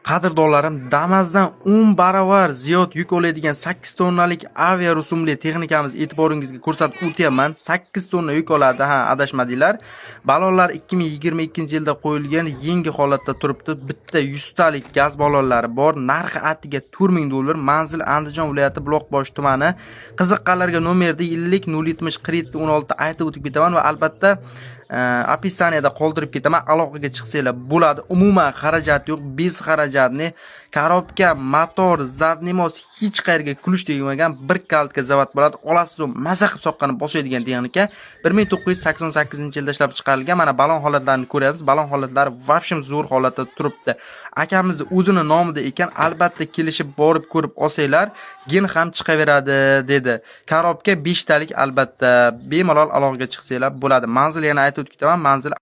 Qadrdonlarim, Damas'dan 10 baravar ziyod yuk oladigan 8 tonnalik avia rusumli texnikamiz e'tiboringizga ko'rsatib o'tyapman. 8 tonna yuk oladi, adashmadinglar. Balonlar 2022-yilda qo'yilgan, yangi holatda turibdi. Bitta 100 talik gaz balonlari bor. Narxi atiga $4000. Manzil Andijon viloyati Buloqboshi tumani. Qiziqqanlarga nomerda 50 070 47 16 aytib o'tib ketaman va albatta opisaniyada qoldirib ketaman. Aloqaga chiqsanglar bo'ladi. Umuman xarajat yo'q, bez xarajatni, korobka, motor, zadnemos hech qayerga kulush tegmagan bir kaltka zavod bo'ladi. Olasiz, maza qilib soqqani bosadigan texnika 1988-yilda ishlab chiqarilgan. Mana balon holatlarini ko'ryapsiz. Balon holatlari vobshim zo'r holatda turibdi. Akamizni o'zini nomida ekan, albatta kelishib borib ko'rib olsanglar, gen ham chiqaveradi dedi. Korobka 5 talik albatta bemalol aloqaga chiqsanglar bo'ladi. Manzil yana aytib o'tib ketaman. Manzil